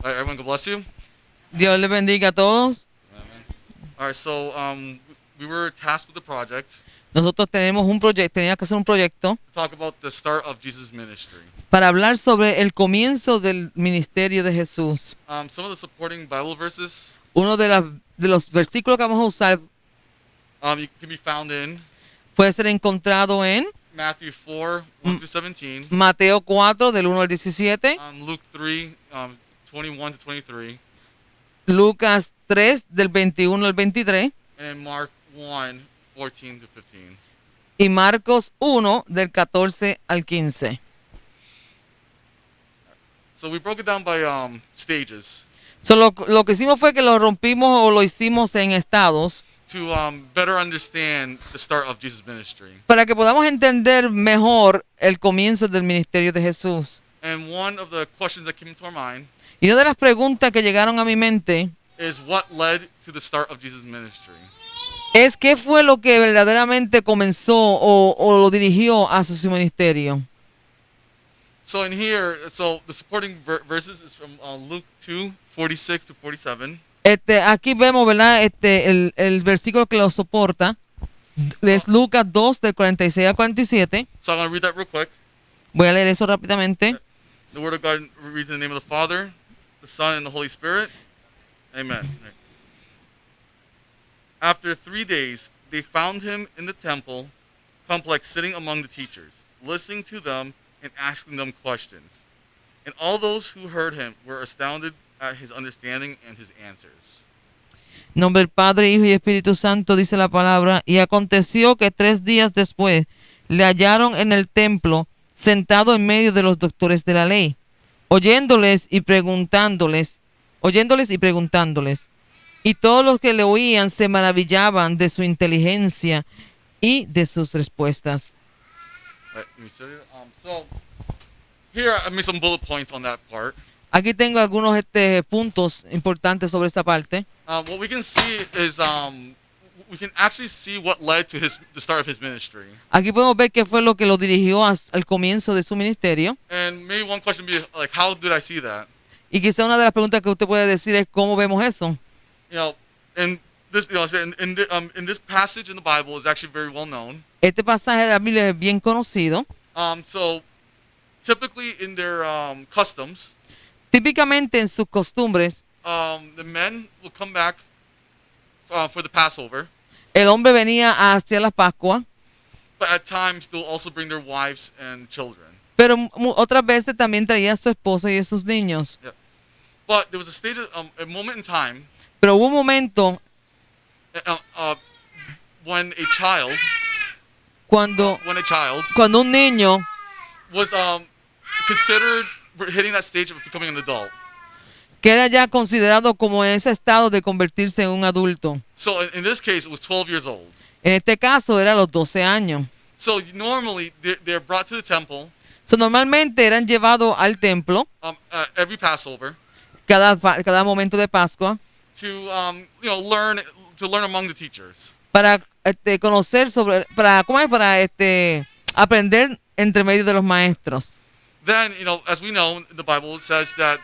All right, everyone, God bless you. Dios les bendiga a todos. All right, so we were tasked with the project Nosotros tenemos un proyecto, tenía que hacer un proyecto to talk about the start of Jesus' ministry. para hablar sobre el comienzo del ministerio de Jesús. Some of the supporting Bible verses Uno de los versículos que vamos a usar you can be found in puede ser encontrado en Matthew 4, 1 through 17, Mateo 4, del 1 al 17, Luke 3, 21 to 23, Lucas 3, del 21 al 23, and Mark 1, 14 to 15. y Marcos 1, del 14 al 15. So we broke it down by stages So, lo que hicimos fue que lo rompimos o lo hicimos en estados to better understand the start of Jesus' ministry. para que podamos entender mejor el comienzo del ministerio de Jesús. And one of the questions that came into our mind Y una de las preguntas que llegaron a mi mente is what led to the start of Jesus' ministry. es qué fue lo que verdaderamente comenzó o lo dirigió hacia su ministerio. So in here, so the supporting verses is from Luke 2, 46 to 47. Aquí vemos, ¿verdad? El versículo que lo soporta es Lucas 2, del 46 al 47. So I'm going to read that real quick. Voy a leer eso rápidamente. The word of God reads in the name of the Father, the Son, and the Holy Spirit. Amen. After 3 days, they found him in the temple complex sitting among the teachers, listening to them and asking them questions. And all those who heard him were astounded at his understanding and his answers. En nombre del Padre, Hijo y Espíritu Santo, dice la palabra. Y aconteció que 3 días después le hallaron en el templo, sentado en medio de los doctores de la ley, oyéndoles y preguntándoles. Y todos los que le oían se maravillaban de su inteligencia y de sus respuestas. Let me show you. So here I made some bullet points on that part. Aquí tengo algunos puntos importantes sobre esta parte. What we can see is we can actually see what led to the start of his ministry. Aquí podemos ver qué fue lo que lo dirigió al comienzo de su ministerio. And maybe one question would be like, how did I see that? Y quizá una de las preguntas que usted puede decir es cómo vemos eso. You know, and this, in this passage in the Bible is actually very well known. Este pasaje de la Biblia es bien conocido. So typically in their customs, Típicamente en sus costumbres, the men will come back for the Passover, el hombre venía hacia la Pascua, but at times they'll also bring their wives and children. pero otras veces también traía a su esposa y a sus niños. Yeah. But there was a stage, a moment in time Pero hubo un momento when a child, cuando un niño was considered hitting that stage of becoming an adult. que era ya considerado como en ese estado de convertirse en un adulto. So in this case, it was 12 years old. En este caso era a los 12 años. So normally they're brought to the temple So, normalmente eran llevados al templo every Passover cada momento de Pascua to learn among the teachers. para conocer para aprender entre medio de los maestros. Then, as we know, the Bible says that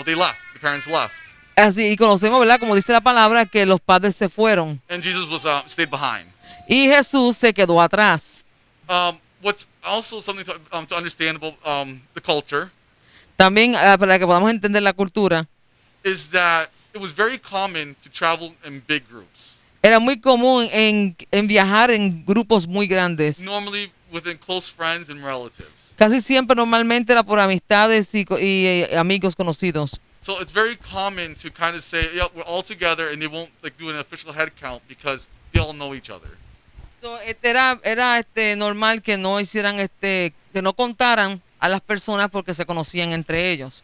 they left. The parents left. Así, y conocemos, ¿verdad? Como dice la palabra, que los padres se fueron. And Jesus stayed behind. Y Jesús se quedó atrás. What's also something to understand about the culture También, para que podamos entender la cultura, is that it was very common to travel in big groups. era muy común en viajar en grupos muy grandes. Normally within close friends and relatives. Casi siempre, normalmente, era por amistades y amigos conocidos. So it's very common to kind of say, yeah, we're all together, and they won't do an official head count because they all know each other. So, era normal que no hicieran que no contaran a las personas porque se conocían entre ellos.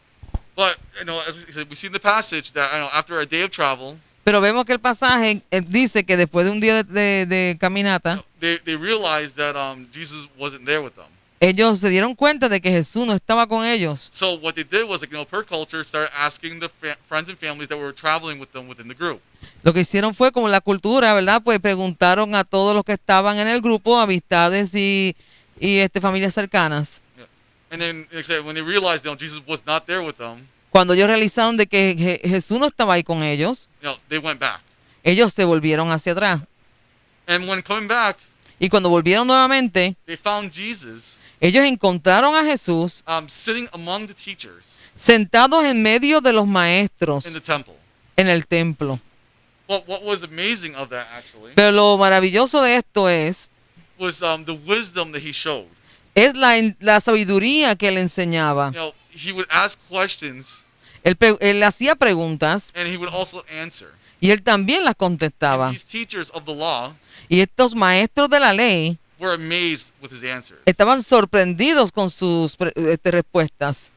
But as we see in the passage that after a day of travel, Pero vemos que el pasaje dice que después de un día de caminata, they realized that Jesus wasn't there with them. ellos se dieron cuenta de que Jesús no estaba con ellos. So what they did was, per culture, started asking the friends and families that were traveling with them within the group. Lo que hicieron fue, como la cultura, ¿verdad? Pues preguntaron a todos los que estaban en el grupo, amistades y familias cercanas. Yeah. And then, like I said, when they realized Jesus was not there with them, Cuando ellos realizaron de que Jesús no estaba ahí con ellos, they went back. ellos se volvieron hacia atrás. And when coming back, Y cuando volvieron nuevamente, they found Jesus ellos encontraron a Jesús sitting among the teachers sentados en medio de los in maestros the temple. en el templo. Well, what was amazing of that actually Pero lo maravilloso de esto es the wisdom that he showed. la sabiduría que él enseñaba. He would ask questions Él hacía preguntas and he would also answer. y él también las And contestaba. these teachers of the law Y estos maestros de la ley were amazed with his answers. estaban sorprendidos con sus respuestas.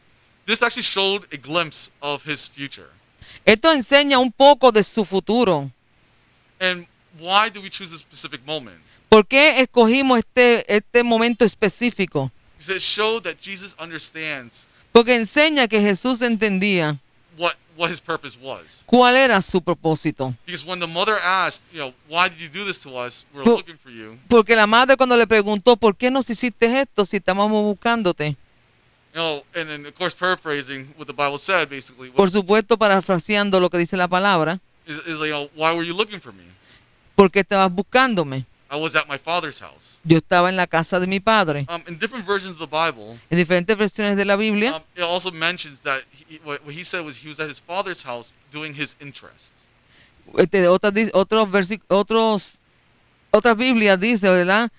This actually showed a glimpse of his future. Esto enseña un poco de su futuro. And why do we choose this specific moment? ¿Por qué escogimos este momento específico? Because it showed that Jesus understands Porque enseña que Jesús entendía what his purpose was. cuál era su propósito. Because when the mother asked, why did you do this to us? We're Po- looking for you. Porque la madre cuando le preguntó, ¿por qué nos hiciste esto si estábamos buscándote? And then of course paraphrasing what the Bible said, basically, Por supuesto, parafraseando lo que dice la palabra, is like, why were you looking for me? ¿por qué estabas buscándome? I was at my father's house. Yo estaba en la casa de mi padre. In different versions of the Bible, En diferentes versiones de la Biblia, it also mentions that what he said was he was at his father's house doing his interests. otras Biblias dice, ¿verdad?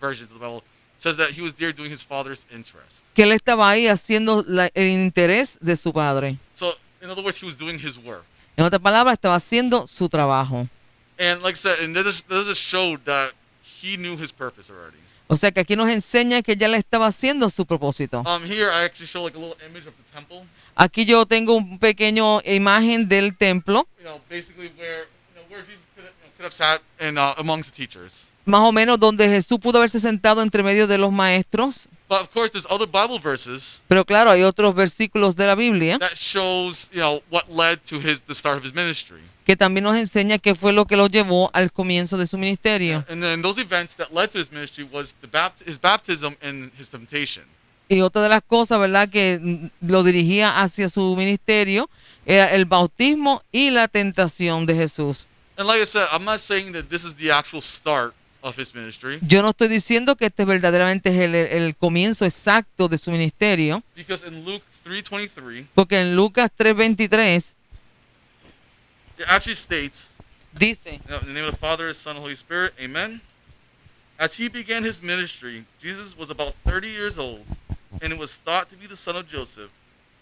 Versions of the Bible says that he was there doing his father's interest. Que él estaba ahí haciendo el interés de su padre. So, in other words, he was doing his work. En otras palabras, estaba haciendo su trabajo. And like I said, and this just showed that he knew his purpose already. O sea que aquí nos enseña que ya le estaba haciendo su propósito. Here I actually show like a little image of the temple. Aquí yo tengo un pequeño imagen del templo, Basically where Jesus could have sat and amongst the teachers. más o menos donde Jesús pudo haberse sentado entre medio de los maestros. But of course, there's other Bible verses Pero claro, hay otros versículos de la Biblia that shows what led to the start of his ministry. que también nos enseña qué fue lo que lo llevó al comienzo de su ministerio. And then those events that led to his ministry was his baptism and his temptation. Y otra de las cosas, ¿verdad?, que lo dirigía hacia su ministerio era el bautismo y la tentación de Jesús. And like I said, I'm not saying that this is the actual start of his ministry, Yo no estoy diciendo que este verdaderamente es el comienzo exacto de su ministerio, because in Luke 3:23, porque en Lucas 3:23 it actually states, dice, in the name of the Father, Son, and Holy Spirit, amen. As he began his ministry, Jesus was about 30 years old, and it was thought to be the son of Joseph,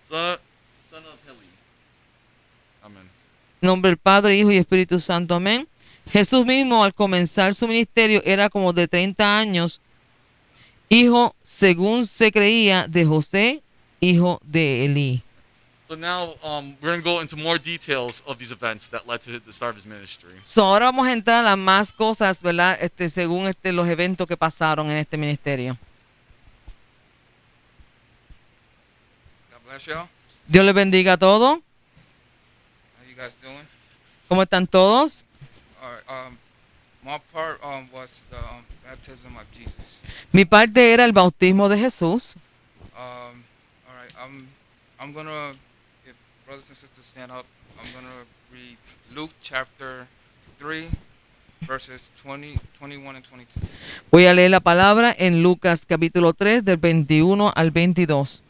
son of Heli. Amen. en nombre del Padre, Hijo y Espíritu Santo, amén. Jesús mismo al comenzar su ministerio era como de 30 años, hijo, según se creía, de José, hijo de Elí. So now we're going to go into more details of these events that led to the start of his ministry. So, ahora vamos a entrar a las más cosas, ¿verdad? Según los eventos que pasaron en este ministerio. God bless y'all. Dios les bendiga a todos. How you guys doing? ¿Cómo están todos? All right. My part was the baptism of Jesus. Mi parte era el bautismo de Jesús. All right. I'm gonna, if brothers and sisters stand up, I'm gonna read Luke chapter 3, verses 20, 21, and 22. Voy a leer la palabra en Lucas capítulo 3 del 21 al 22.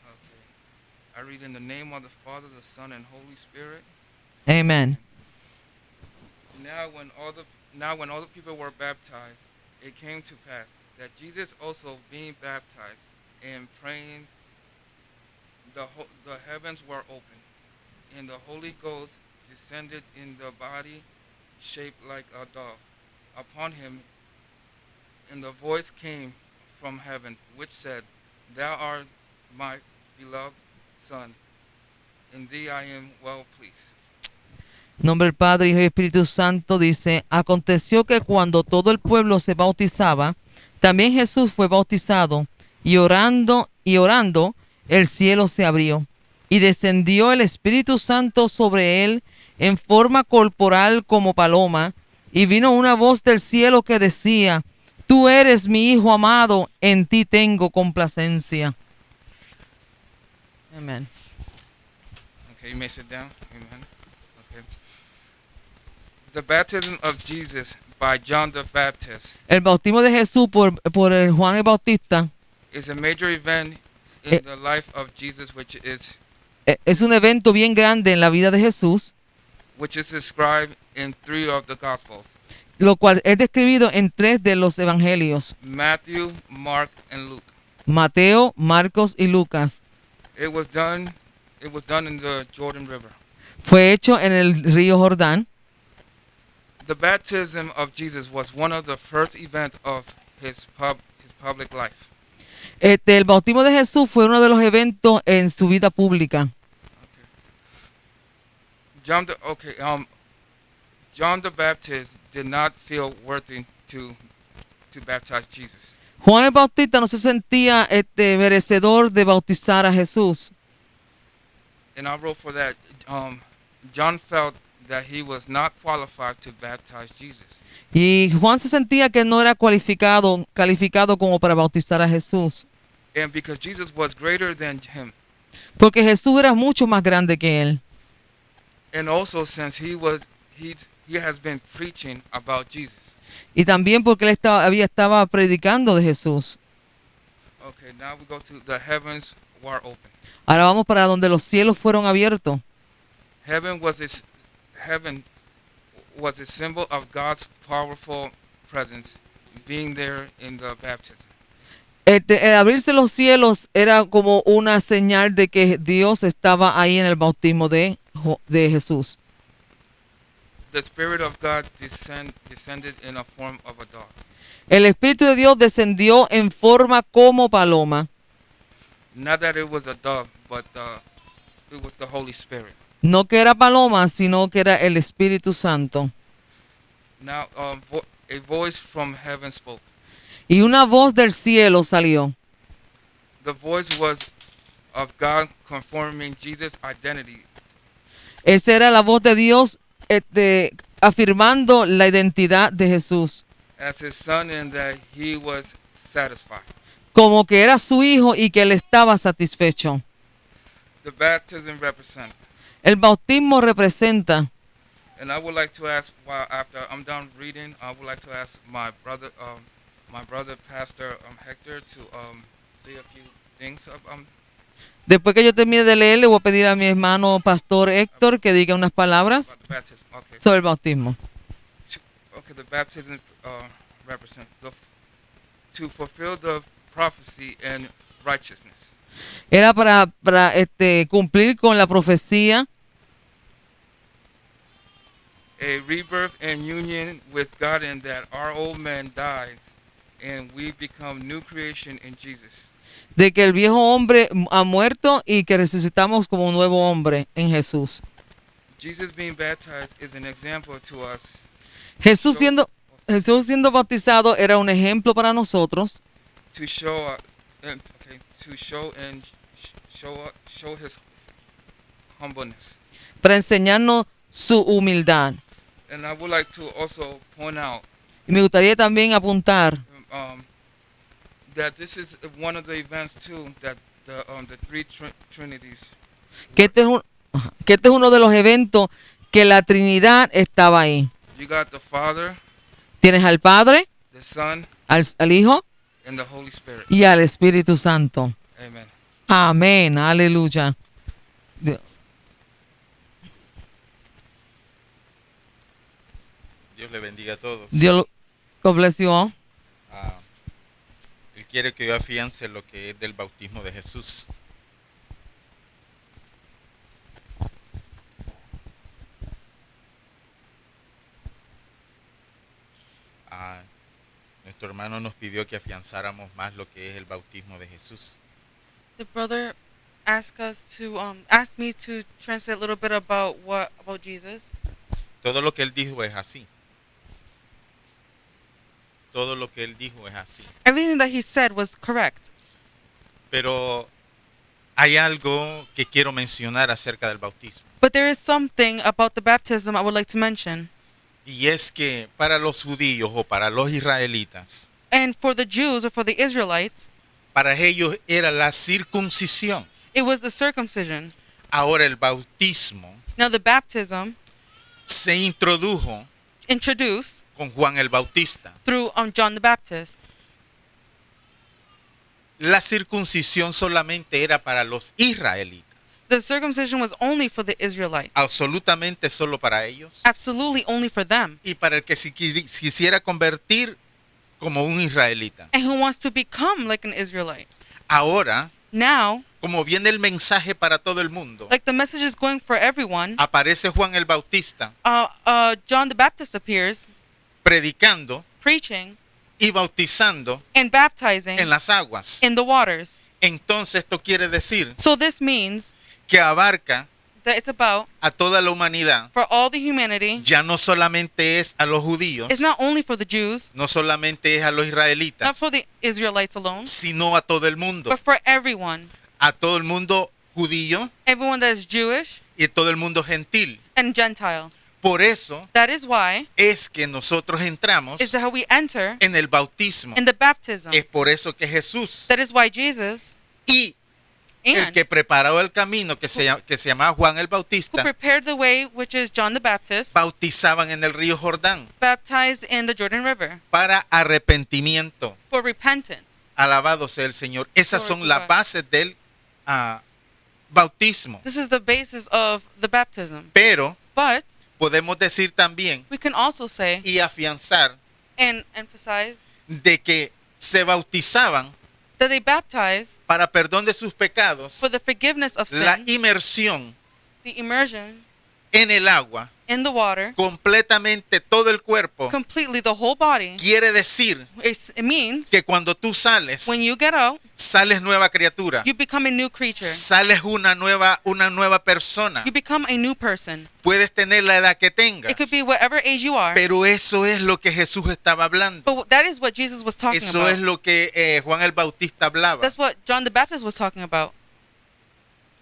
Okay. I read in the name of the Father, the Son, and Holy Spirit. Amén. Now when all the people were baptized, it came to pass that Jesus also being baptized and praying, the heavens were opened, and the Holy Ghost descended in the body shaped like a dove upon him, and the voice came from heaven, which said, Thou art my beloved Son, in thee I am well pleased. En nombre del Padre, Hijo y Espíritu Santo dice, aconteció que cuando todo el pueblo se bautizaba, también Jesús fue bautizado, y orando, el cielo se abrió, y descendió el Espíritu Santo sobre él en forma corporal como paloma, y vino una voz del cielo que decía, Tú eres mi Hijo amado, en ti tengo complacencia. Amén. Okay, you may sit down. Amen. Okay. The baptism of Jesus by John the Baptist El bautismo de Jesús por el Juan el Bautista is a major event Eh. in the life of Jesus, which es un evento bien grande en la vida de Jesús, is described in 3 of the Gospels: lo cual es describido en 3 de los evangelios, Matthew, Mark, and Luke. Mateo, Marcos y Lucas. It was done in the Jordan River. Fue hecho en el río Jordán. The baptism of Jesus was one of the first events of his public life. El bautismo de Jesús fue uno de los eventos en su vida pública. John the Baptist did not feel worthy to baptize Jesus. Juan el Bautista no se sentía merecedor de bautizar a Jesús. And I wrote for that. John felt that he was not qualified to baptize Jesus. Y Juan se sentía que no era calificado como para bautizar a Jesús. And because Jesus was greater than him. Porque Jesús era mucho más grande que él. And also since he has been preaching about Jesus. Y también porque él estaba predicando de Jesús. Okay, now we go to the heavens were open. Ahora vamos para donde los cielos fueron abiertos. Heaven was a symbol of God's powerful presence being there in the baptism. El abrirse los cielos era como una señal de que Dios estaba ahí en el bautismo de Jesús. The Spirit of God descended in a form of a dove. El Espíritu de Dios descendió en forma como paloma. Not that it was a dove, but it was the Holy Spirit. No que era paloma, sino que era el Espíritu Santo. Now, a voice from heaven spoke. Y una voz del cielo salió. The voice was of God confirming Jesus' identity. Esa era la voz de Dios afirmando la identidad de Jesús. As his son, and that he was satisfied. Como que era su hijo y que él estaba satisfecho. The baptism represents. El bautismo representa. And I would like to ask, after I'm done reading, I would like to ask my brother Pastor Hector, to say a few things. Después que yo termine de leer, le voy a pedir a mi hermano Pastor Héctor que diga unas palabras About the baptism. Okay. sobre el bautismo. Okay, the baptism represents to fulfill the prophecy and righteousness. Era para cumplir con la profecía, A rebirth and union with God, and that our old man dies and we become new creation in Jesus. de que el viejo hombre ha muerto y que resucitamos como un nuevo hombre en Jesús. Jesus being baptized is an example to us Jesús siendo bautizado era un ejemplo para nosotros to show his humbleness. para enseñarnos su humildad. And I would like to also point out Y me gustaría también apuntar that this is one of the events too that the three trinities. que este es uno de los eventos que la Trinidad estaba ahí. You got the Father, Tienes al Padre, the Son, al Hijo and the Holy Spirit. y al Espíritu Santo. Amen. Amén, aleluya. Dios le bendiga a todos. Dios God bless you all. Él quiere que yo afiance lo que es del bautismo de Jesús. Nuestro hermano nos pidió que afianzáramos más lo que es el bautismo de Jesús. The brother asked us to asked me to translate a little bit about Jesus. Todo lo que él dijo es así. Todo lo que él dijo es así. Everything that he said was correct. Pero hay algo que quiero mencionar acerca del bautismo. But there is something about the baptism I would like to mention. Y es que para los judíos o para los israelitas, And for the Jews or for the Israelites, para ellos era la circuncisión. it was the circumcision. Ahora el bautismo Now the baptism se introdujo introduced con Juan el Bautista. through John the Baptist. La circuncisión solamente era para los israelitas, The circumcision was only for the Israelites. absolutamente solo para ellos. Absolutely only for them. Y para el que se quisiera convertir como un israelita. And who wants to become like an Israelite. Ahora, Now, como viene el mensaje para todo el mundo, like the message is going for everyone, aparece Juan el Bautista John the Baptist appears predicando preaching y bautizando and baptizing en las aguas. in the waters. Entonces esto quiere decir So this means que abarca that it's about a toda la humanidad. for all the humanity. Ya no solamente es a los judíos, It's not only for the Jews, no solamente es a los not israelitas, for the Israelites alone, sino a todo el mundo. but for everyone. A todo el mundo judío Everyone that is Jewish y todo el mundo gentil. and Gentile. Por eso That is why es que nosotros entramos is that how we enter en el bautismo. in the baptism. Es por eso que Jesús That is why Jesus y el and que preparó el camino, que se llamaba Juan el who Bautista, prepared the way, which is John the Baptist, bautizaban en el río Jordán baptized in the Jordan River para arrepentimiento. for repentance. Alabado sea el Señor. Esas Glory son to las God. bases del bautismo. This is the basis of the baptism. Pero But podemos decir también we can also say y afianzar and emphasize de que se bautizaban that they baptized para perdón de sus pecados, for the forgiveness of la sin, inmersión the immersion en el agua, in the water, completamente todo el cuerpo. completely the whole body. Quiere decir It means que cuando tú sales, when you get out, sales nueva criatura, you become a new creature. sales una nueva persona. You become a new person. Puedes tener la edad que tengas, It could be whatever age you are. pero eso es lo que Jesús estaba hablando. But that is what Jesus was talking Eso es about. lo que Juan el Bautista hablaba. That's what John the Baptist was talking about.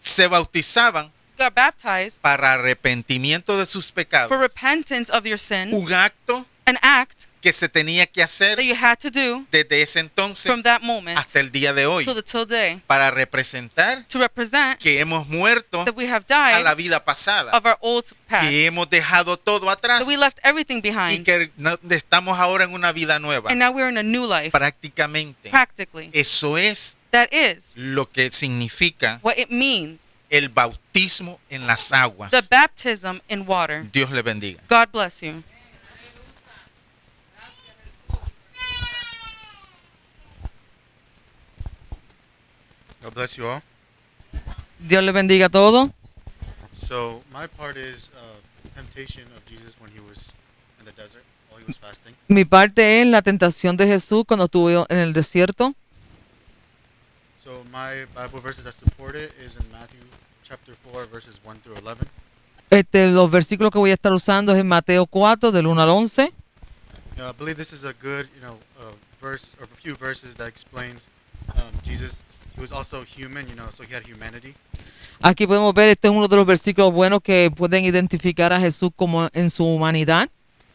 Se bautizaban You got baptized para arrepentimiento de sus pecados. for repentance of your sin, Un acto an act que se tenía que hacer that you had to do desde ese entonces from that moment hasta el día de hoy, till the till day para representar to represent que hemos muerto that we have a la died vida pasada, of our old past, que hemos dejado todo atrás that we left everything y behind, que estamos ahora en una vida nueva. and now we're in a new life, Prácticamente. practically. Eso es That is lo que significa what it means, el bautismo en las aguas. the baptism in water. Dios le bendiga. God bless you. God bless you all. Dios le bendiga a todos. So my part is temptation of Jesus when he was in the desert while he was fasting. Mi parte es la tentación de Jesús cuando estuvo en el desierto. So my Bible verses that support it is in Matthew chapter 4 verses 1 through 11. Los versículos que voy a estar usando es en Mateo 4, del 1 al 11. I believe this is a good, verse or a few verses that explains Jesus. He was also human, so he had humanity. Aquí podemos ver, este es uno de los versículos buenos que pueden identificar a Jesús como en su humanidad,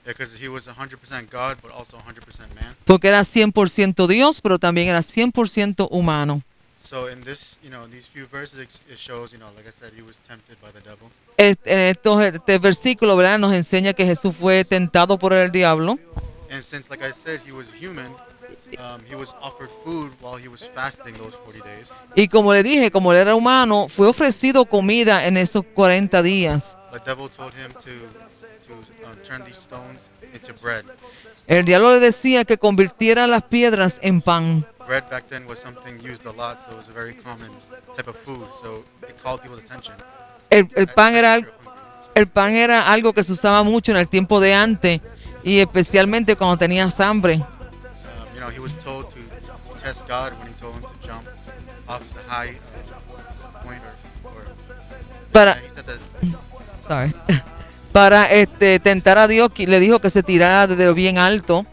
Because he was 100% God, but also 100% man. porque era 100% Dios, pero también era 100% humano. So in this, in these few verses, it shows, like I said, he was tempted by the devil. Este versículo, ¿verdad?, nos enseña que Jesús fue tentado por el diablo. And since, like I said, he was human, he was offered food while he was fasting those 40 days. Y como le dije, como él era humano, fue ofrecido comida en esos 40 días. The devil told him to turn these stones into bread. El diablo le decía que convirtiera las piedras en pan. Bread back then was something used a lot, so it was a very common type of food. So it called people's attention. El pan era, Especially if you're hungry. el pan era algo que se usaba mucho en el tiempo de antes y especialmente cuando tenías hambre. He was told to test God when he told him to jump off the high point or Para, he said that sorry. Para tentar a Dios, le dijo que se tirara desde bien alto.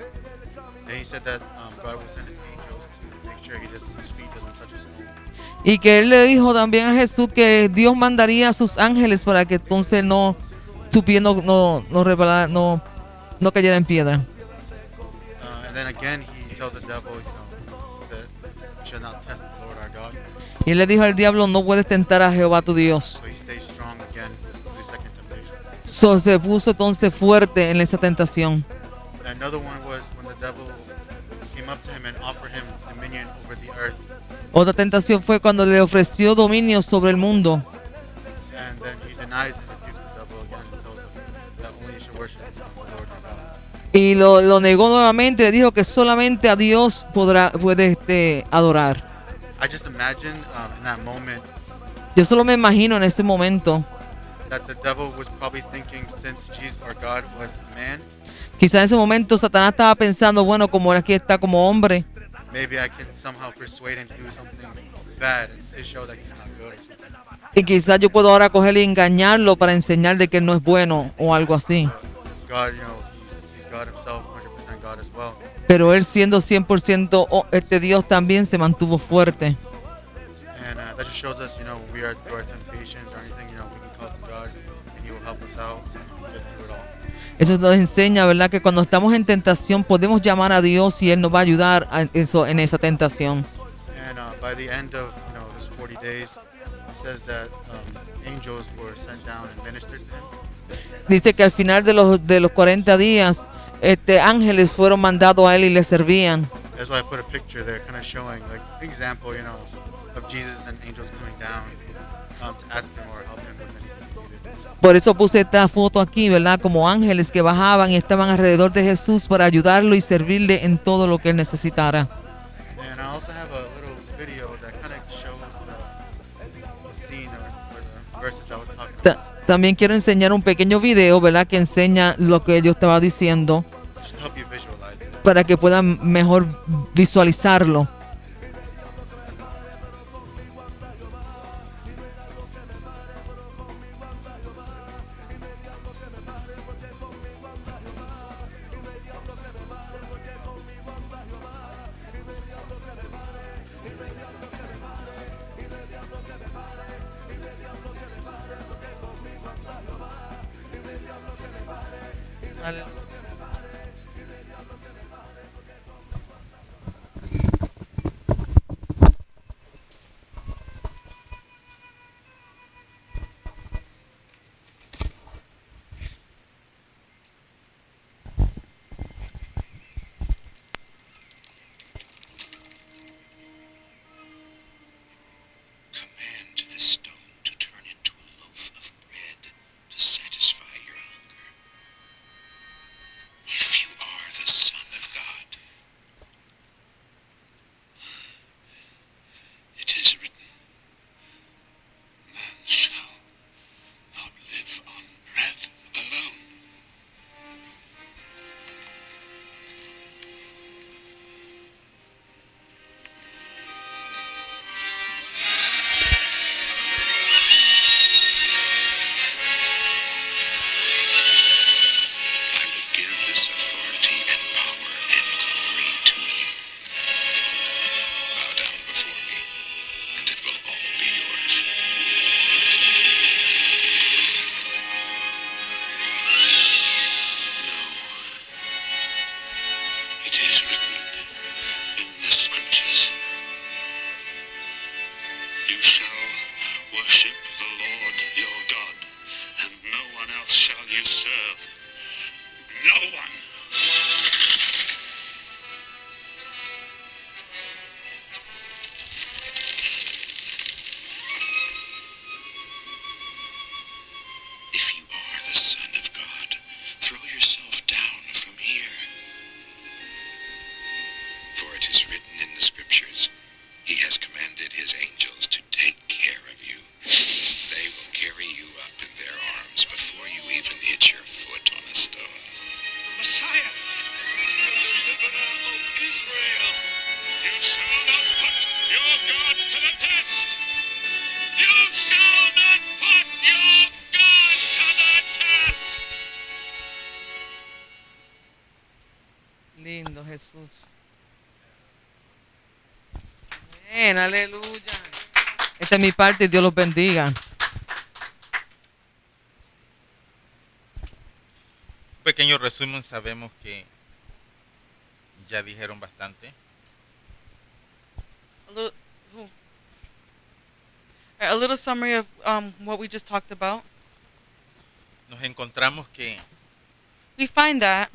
he said that God will send his angels to make sure his feet doesn't touch a stone. Y que él le dijo también a Jesús que Dios mandaría a sus ángeles para que entonces su pie no cayera en piedra. And then again he tells the devil, that we should not test the Lord our God. Y él le dijo al diablo, no puedes tentar a Jehová tu Dios. So he stays again with the second temptation. So, se puso entonces fuerte en esa tentación. And another one was when the devil came up to him and offered him dominion over the earth, Otra tentación fue cuando le ofreció dominio sobre el mundo. and then he denies and rebukes the devil again and tells him that only you should worship the Lord your God. Y lo negó nuevamente, le dijo que solamente a Dios puede adorar. I just imagine in that moment Yo solo me imagino en ese momento, that the devil was probably thinking, since Jesus, our God, was man, quizá en ese momento Satanás estaba pensando, bueno, como él aquí está como hombre, maybe I can somehow persuade him to do something bad to show that he's not good or something. y quizá yo puedo ahora cogerle y engañarlo para enseñarle que él no es bueno o algo así. God, he's God himself, 100% God as well. Pero él siendo 100% Dios también se mantuvo fuerte. And that just shows us, when we are through our temptations or anything, we can call to God and he will help us out and get through it all. Eso nos enseña, ¿verdad? Que cuando estamos en tentación podemos llamar a Dios y Él nos va a ayudar en esa tentación. And by the end of, his 40 days, it says that angels were sent down and ministered to him. Dice que al final de los 40 días, ángeles fueron mandados a Él y le servían. That's why I put a picture there, kind of showing like the example, of Jesus and angels coming down to ask him or help him with anything needed. Por eso puse esta foto aquí, ¿verdad? Como ángeles que bajaban y estaban alrededor de Jesús para ayudarlo y servirle en todo lo que Él necesitara. And I also have a little video that kind of shows the scene or the verses I was talking about. También quiero enseñar un pequeño video, ¿verdad? Que enseña lo que yo estaba diciendo Just to help you visualize it. para que puedan mejor visualizarlo. Command the stone to turn into a loaf of bread to satisfy your hunger. If you are the Son of God, it is written, man shall not live on bread alone. I will give this authority and power and glory to you. Bow down before me, and it will all be yours. No. It is written in the scriptures. You shall worship the Lord your God, and no one else shall you serve. No one. If you are the Son of God, throw yourself down from here. For it is written in the scriptures, He has commanded His angels to take care of you. They will carry you up in their arms before you even hit your foot on a stone. The Messiah, the deliverer of Israel. You shall not put your God to the test. You shall not put your God to the test. Lindo Jesús. Amén, aleluya. Esta es mi parte y Dios los bendiga. Un pequeño resumen, sabemos que ya dijeron bastante. A little summary of what we just talked about. nos encontramos que we find that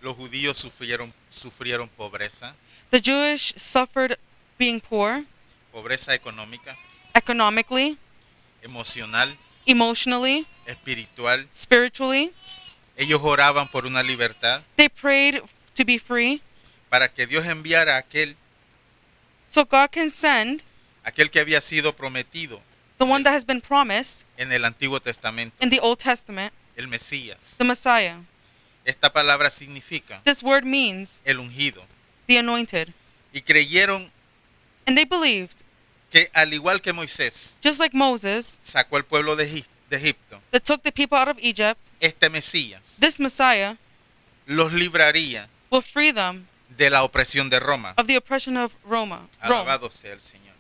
los judíos sufrieron pobreza, the Jewish suffered being poor pobreza económica, economically, emocional, emotionally, espiritual. spiritually. Ellos oraban por una libertad They prayed to be free, para que Dios enviara a so God can send aquel que había sido prometido the one that has been promised en el Antiguo Testamento, in the Old Testament, el Mesías. the Messiah. Esta palabra significa This word means el ungido. the anointed. Y creyeron And they believed, que al igual que Moisés just like Moses, sacó al pueblo de Egipto, that took the people out of Egypt, este Mesías this Messiah los libraría will free them de la opresión de Roma. of the oppression of Rome. Alabado sea el Señor.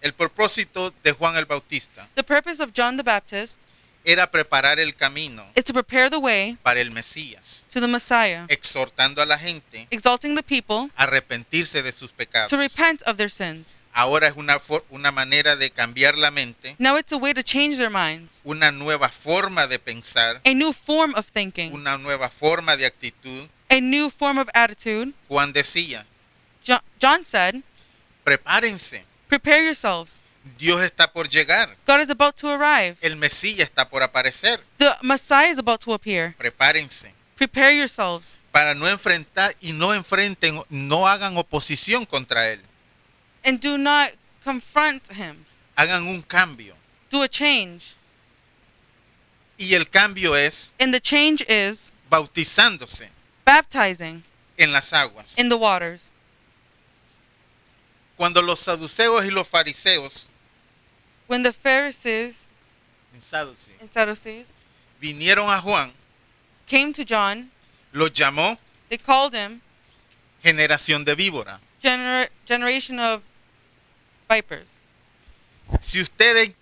El propósito de Juan el Bautista The purpose of John the Baptist era preparar el camino is to prepare the way para el Mesías, to the Messiah, exhortando a la gente exalting the people a arrepentirse de sus pecados. to repent of their sins. Ahora es una manera de cambiar la mente, Now it's a way to change their minds, una nueva forma de pensar, a new form of thinking, una nueva forma de actitud. a new form of attitude. Juan decía, John said, prepárense, prepare yourselves. Dios está por llegar, God is about to arrive. el Mesías está por aparecer, The Messiah is about to appear. prepárense Prepare yourselves para no enfrentar y no enfrenten, no hagan oposición contra él, and do not confront him. hagan un cambio. Do a change. Y el cambio es And the change is bautizándose baptizing en las aguas. in the waters. Cuando los saduceos y los fariseos When the Pharisees and Sadducees vinieron a Juan, came to John, los llamó they called him generación de víbora. generation of vipers. Si ustedes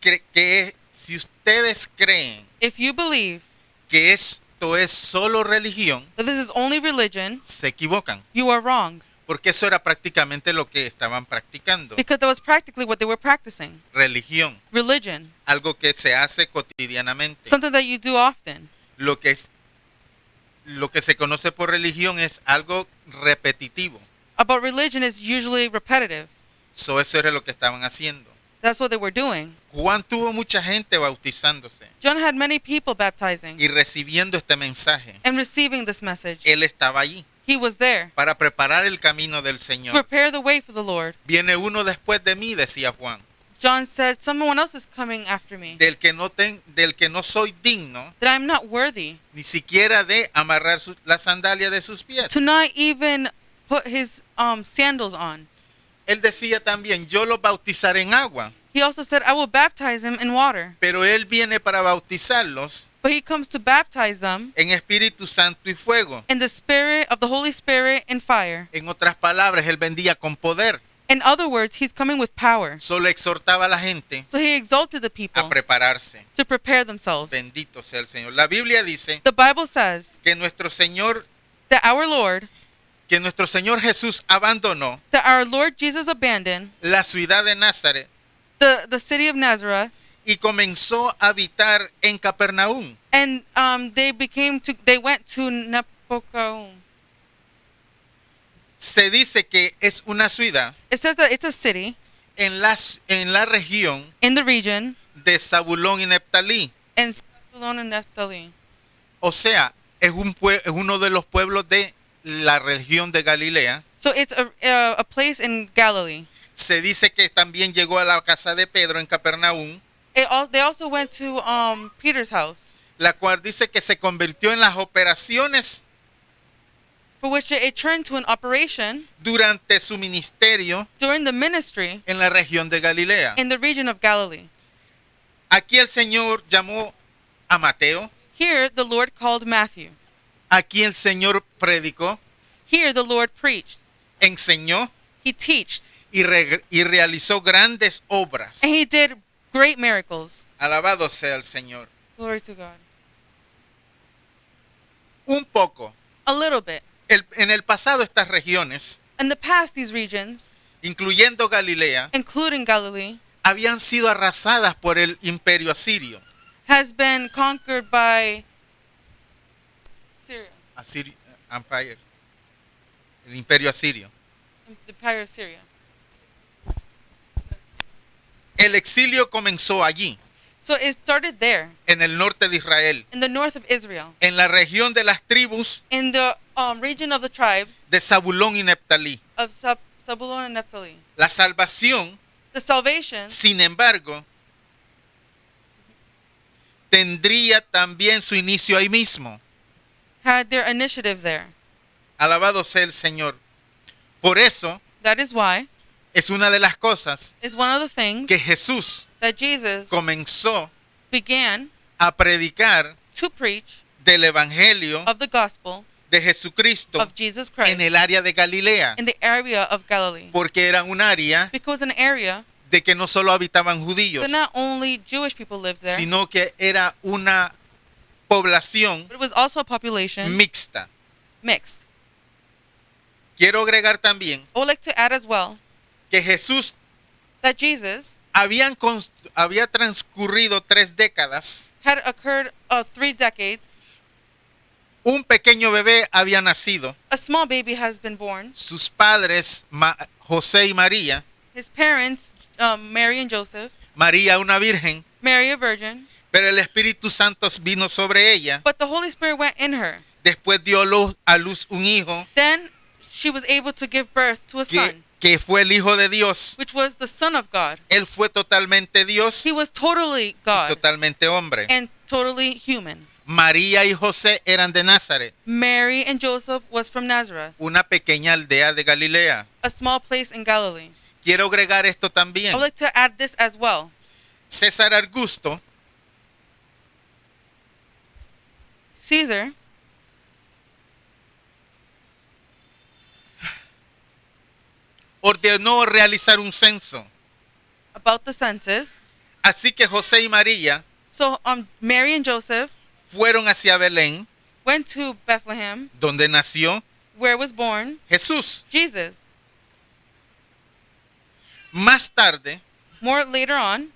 creen If you believe que esto es solo religión, that this is only religion, se equivocan, you are wrong. porque eso era prácticamente lo que estaban practicando, Because that was practically what they were practicing. religión, Religion. algo que se hace cotidianamente. Something that you do often. Lo que se conoce por religión es algo repetitivo. About religion is usually repetitive. Eso era lo que estaban haciendo. That's what they were doing. Juan tuvo mucha gente bautizándose John had many people baptizing y recibiendo este mensaje. and receiving this message. Él estaba allí He was there para preparar el camino del to Señor. prepare the way for the Lord. Viene uno después de mí, decía Juan, John said, someone else is coming after me, del que no soy digno that I'm not worthy ni siquiera de amarrar la sandalia de sus pies. to not even put his sandals on. Él decía también, yo lo bautizaré en agua, He also said, I will baptize him in water. pero él viene para bautizarlos But he comes to baptize them en Espíritu Santo y fuego. in the Spirit of the Holy Spirit and fire. En otras palabras, él vendía con poder. In other words, he's coming with power. Solo exhortaba a la gente So he exalted the people a prepararse. to prepare themselves. Bendito sea el Señor. La Biblia dice The Bible says que nuestro Señor Jesús abandonó that our Lord Jesus abandoned la ciudad de Nazaret the city of Nazareth, y comenzó a habitar en Capernaum. and they went to Napoleon. Se dice que es una ciudad It says that it's a city en la región in the region de Zabulón y Neftalí. in Zebulun and Naphtali. O sea, es uno de los pueblos de la región de Galilea. So it's a place in Galilee. Se dice que también llegó a la casa de Pedro en Capernaum, They also went to Peter's house, la cual dice que se convirtió en las operaciones for which it turned to an operation durante su ministerio during the ministry en la región de Galilea. in the region of Galilee. Aquí el Señor llamó a Mateo, Here the Lord called Matthew. aquí el Señor predicó, Here the Lord preached. enseñó He taught. y realizó grandes obras. And he did great miracles. Alabado sea el Señor. Glory to God. Un poco. A little bit. En el pasado estas regiones, In the past, these regions, incluyendo Galilea, including Galilee, habían sido arrasadas por el imperio asirio. has been conquered by Syria, Empire, el imperio asirio. the Empire of Syria. El exilio comenzó allí, So it started there, en el norte de Israel, in the north of Israel, en la región de las tribus in the region of the tribes de Zabulón y Neftalí. of Zabulon and Naphtali. La salvación, The salvation, sin embargo, tendría también su inicio ahí mismo. had their initiative there. Alabado sea el Señor. Por eso That is why es una de las cosas it's one of the things que Jesús that Jesus comenzó began a predicar to preach del Evangelio of the gospel de Jesucristo of Jesus Christ en el área de Galilea, in the area of Galilee. porque era un área Because an area de que no solo habitaban judíos, that not only Jewish people lived there, sino que era una población but it was also a population mixta. mixed. Quiero agregar también I would like to add as well que Jesús that Jesus había transcurrido 3 décadas, had occurred 3 decades. un pequeño bebé había nacido, A small baby has been born. sus padres José y María, His parents, Mary and Joseph, María una virgen, Mary a virgin, pero el Espíritu Santo vino sobre ella, but the Holy Spirit went in her. después dio a luz un hijo Then she was able to give birth to a son, que fue el Hijo de Dios. which was the Son of God. Él fue totalmente Dios He was totally y God totalmente hombre. and totally human. María y José eran de Nazaret, Mary and Joseph was from Nazareth, una pequeña aldea de Galilea. a small place in Galilee. Quiero agregar esto I también. would like to add this as well. César Augusto Caesar ordenó realizar un censo. about the census. Así que José y María So Mary and Joseph fueron hacia Belén, went to Bethlehem, donde nació where was born Jesús. Jesus. Más tarde, More later on,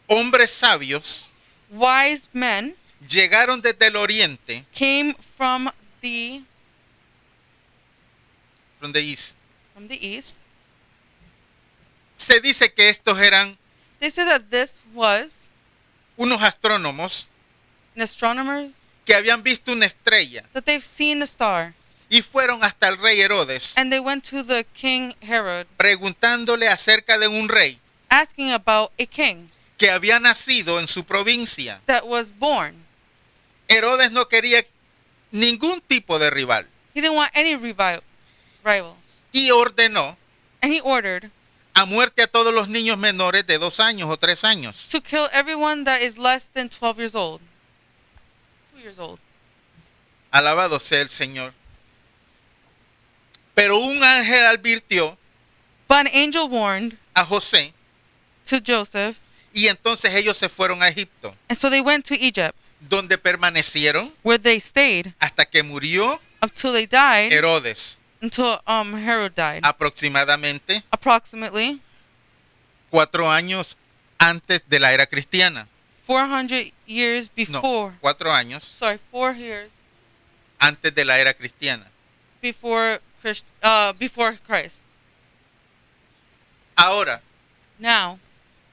hombres sabios wise men llegaron desde el oriente, came from the east. east. Se dice que estos eran They said that this was unos astrónomos an astronomers, que habían visto una estrella that they've seen a star, y fueron hasta el rey Herodes and they went to the king Herod preguntándole acerca de un rey asking about a king que había nacido en su provincia. that was born. Herodes no quería ningún tipo de rival He didn't want any rival, y ordenó and he ordered a muerte a todos los niños menores de 2 años o 3 años. to kill everyone that is less than 12 years old. 2 years old. Alabado sea el Señor. Pero un ángel advirtió But an angel warned a José to Joseph, y entonces ellos se fueron a Egipto, and so they went to Egypt, donde permanecieron where they stayed hasta que murió until they died, Herodes, until Herod died. aproximadamente Approximately 4 años antes de la era cristiana. 400 years No, before, 4 años 4 years antes de la era cristiana. before before Christ. Ahora, Now,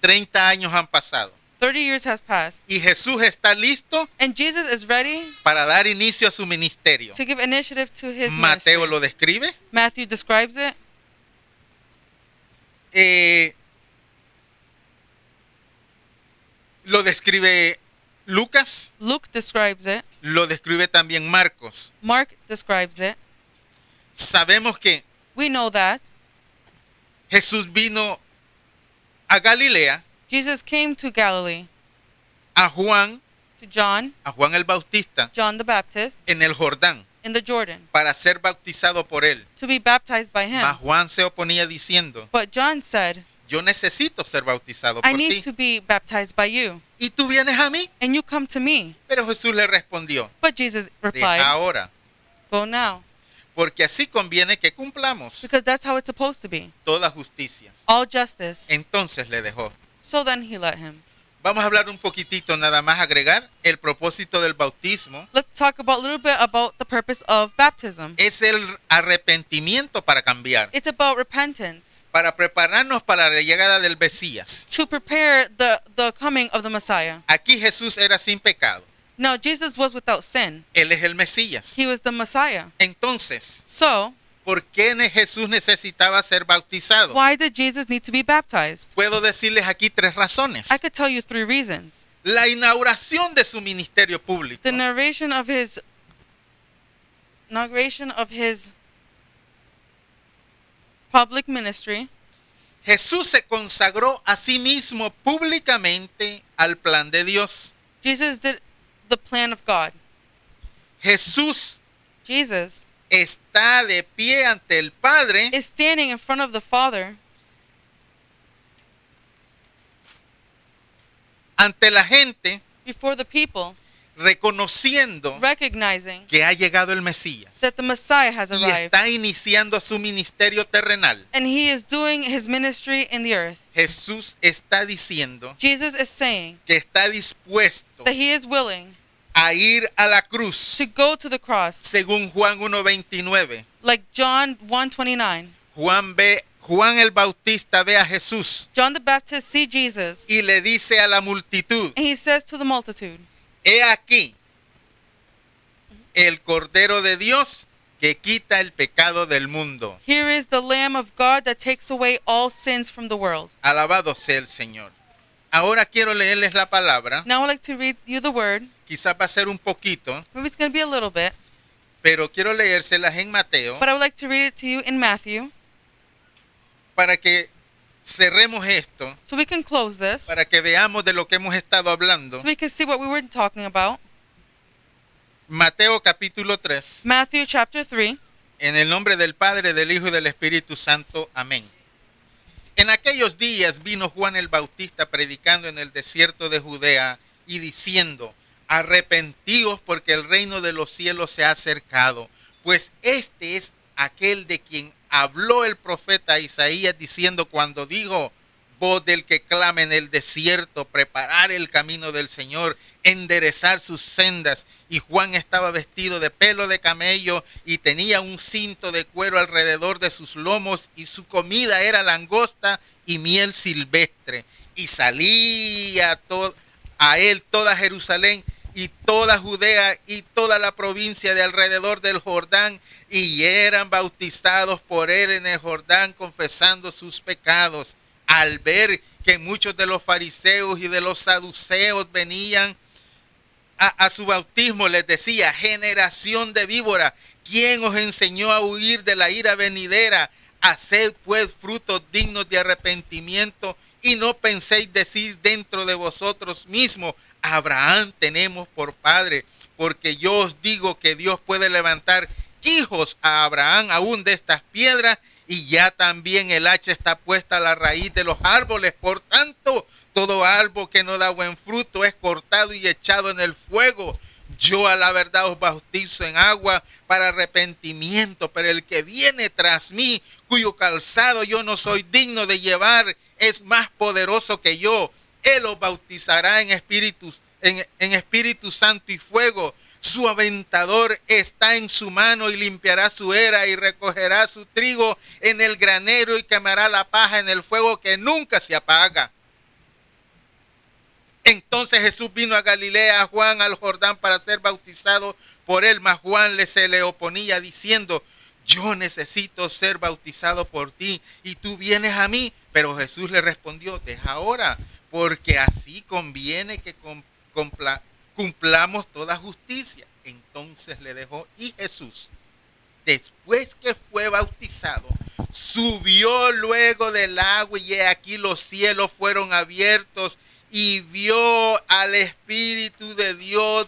30 años han pasado 30 years has passed, y Jesús está listo and Jesus is ready para dar inicio a su ministerio. to give initiative to his Mateo ministry. lo describe, Matthew describes it. lo describe Lucas, Luke describes it. lo describe también Marcos. Mark describes it. Sabemos que We know that Jesús vino a Galilea, Jesus came to Galilee, a Juan to John el Bautista, the Baptist, en el Jordán, in the Jordan, para ser bautizado por él. to be baptized by him. Mas Juan se oponía diciendo, But John said, yo necesito ser bautizado I por need ti. to be baptized by you, ¿Y tú vienes a mí? and you come to me. Pero Jesús le respondió, But Jesus deja replied, ahora, go now, porque así conviene que cumplamos because that's how it's supposed to be. toda justicia. All justice. Entonces le dejó. So then he let him. Vamos a hablar un poquitito, nada más agregar el propósito del bautismo. Let's talk about a little bit about the purpose of baptism. Es el arrepentimiento para cambiar, It's about repentance, para prepararnos para la llegada del Mesías. to prepare the coming of the Messiah. Aquí Jesús era sin pecado. Now, Jesus was without sin. Él es el Mesías. He was the Messiah. Entonces, So, ¿por qué Jesús necesitaba ser bautizado? why did Jesus need to be baptized? Puedo decirles aquí 3 razones. I could tell you 3 reasons. La inauguración de su ministerio público. The inauguration of his public ministry. Jesús se consagró a sí mismo públicamente al plan de Dios. Jesus did the plan of God. Jesús Jesus está de pie ante el Padre is standing in front of the Father, ante la gente, before the people, reconociendo recognizing que ha llegado el Mesías that the Messiah has y arrived. está iniciando su ministerio terrenal. And he is doing his ministry in the earth. Jesús está diciendo Jesus is saying que está dispuesto that he is willing a ir a la cruz, to go to the cross, según Juan 1:29. like John 1:29. Juan el Bautista ve a Jesús John the Baptist see Jesus, y le dice a la multitud: and he says to the multitude, he aquí el Cordero de Dios que quita el pecado del mundo. "Here is the Lamb of God that takes away all sins from the world." Alabado sea el Señor. Ahora quiero leerles la palabra. Now I'd like to read you the word. Quizás va a ser un poquito, Maybe it's going to be a little bit, pero quiero leérselas en Mateo but I would like to read it to you in Matthew para que cerremos esto, so we can close this, para que veamos de lo que hemos estado hablando. so we can see what we were talking about. Mateo capítulo 3, Matthew chapter 3. en el nombre del Padre, del Hijo y del Espíritu Santo. Amén. En aquellos días vino Juan el Bautista predicando en el desierto de Judea y diciendo: arrepentíos porque el reino de los cielos se ha acercado. Pues este es aquel de quien habló el profeta Isaías diciendo cuando dijo: voz del que clama en el desierto, preparar el camino del Señor, enderezar sus sendas. Y Juan estaba vestido de pelo de camello y tenía un cinto de cuero alrededor de sus lomos, y su comida era langosta y miel silvestre. Y salía a él toda Jerusalén y toda Judea y toda la provincia de alrededor del Jordán, y eran bautizados por él en el Jordán, confesando sus pecados. Al ver que muchos de los fariseos y de los saduceos venían a su bautismo, les decía: generación de víbora, ¿quién os enseñó a huir de la ira venidera? Haced pues frutos dignos de arrepentimiento, y no penséis decir dentro de vosotros mismos: Abraham tenemos por padre, porque yo os digo que Dios puede levantar hijos a Abraham aún de estas piedras. Y ya también el hacha está puesta a la raíz de los árboles. Por tanto, todo árbol que no da buen fruto es cortado y echado en el fuego. Yo a la verdad os bautizo en agua para arrepentimiento, pero el que viene tras mí, cuyo calzado yo no soy digno de llevar, es más poderoso que yo. Él os bautizará en Espíritu Santo y fuego. Su aventador está en su mano y limpiará su era y recogerá su trigo en el granero y quemará la paja en el fuego que nunca se apaga. Entonces Jesús vino a Galilea, a Juan al Jordán para ser bautizado por él, mas Juan se le oponía diciendo: yo necesito ser bautizado por ti y tú vienes a mí. Pero Jesús le respondió: deja ahora, porque así conviene que cumplamos toda justicia. Entonces le dejó, y Jesús, después que fue bautizado, subió luego del agua, y he aquí los cielos fueron abiertos, y vio al Espíritu de Dios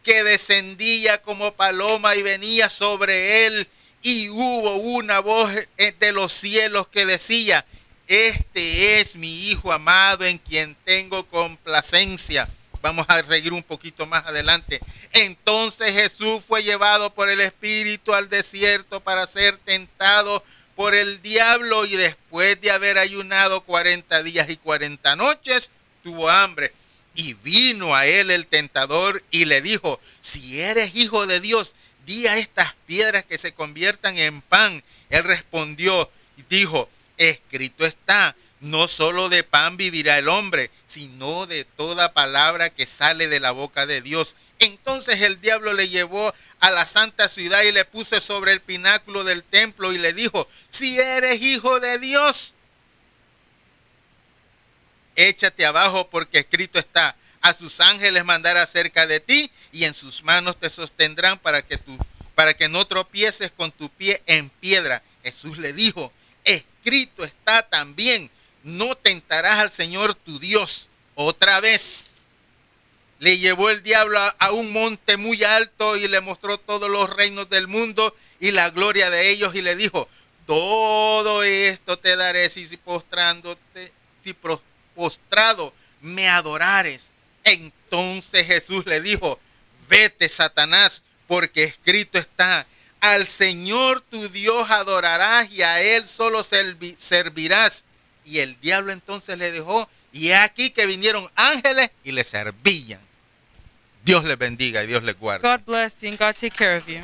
que descendía como paloma y venía sobre él, y hubo una voz de los cielos que decía: este es mi Hijo amado en quien tengo complacencia. Vamos a seguir un poquito más adelante. Entonces Jesús fue llevado por el Espíritu al desierto para ser tentado por el diablo, y después de haber ayunado 40 días y 40 noches, tuvo hambre. Y vino a él el tentador y le dijo, si eres hijo de Dios, di a estas piedras que se conviertan en pan. Él respondió y dijo, escrito está, no solo de pan vivirá el hombre, sino de toda palabra que sale de la boca de Dios. Entonces el diablo le llevó a la santa ciudad y le puso sobre el pináculo del templo y le dijo, si eres hijo de Dios, échate abajo, porque escrito está, a sus ángeles mandará cerca de ti y en sus manos te sostendrán para que no tropieces con tu pie en piedra. Jesús le dijo, escrito está también, no tentarás al Señor tu Dios. Otra vez le llevó el diablo a un monte muy alto y le mostró todos los reinos del mundo y la gloria de ellos y le dijo, todo esto te daré si postrado me adorares. Entonces Jesús le dijo, vete, Satanás, porque escrito está, al Señor tu Dios adorarás y a él solo servirás. Y el diablo entonces le dejó, y he aquí que vinieron ángeles y le servían. Dios les bendiga y Dios les guarde. God bless you and God take care of you.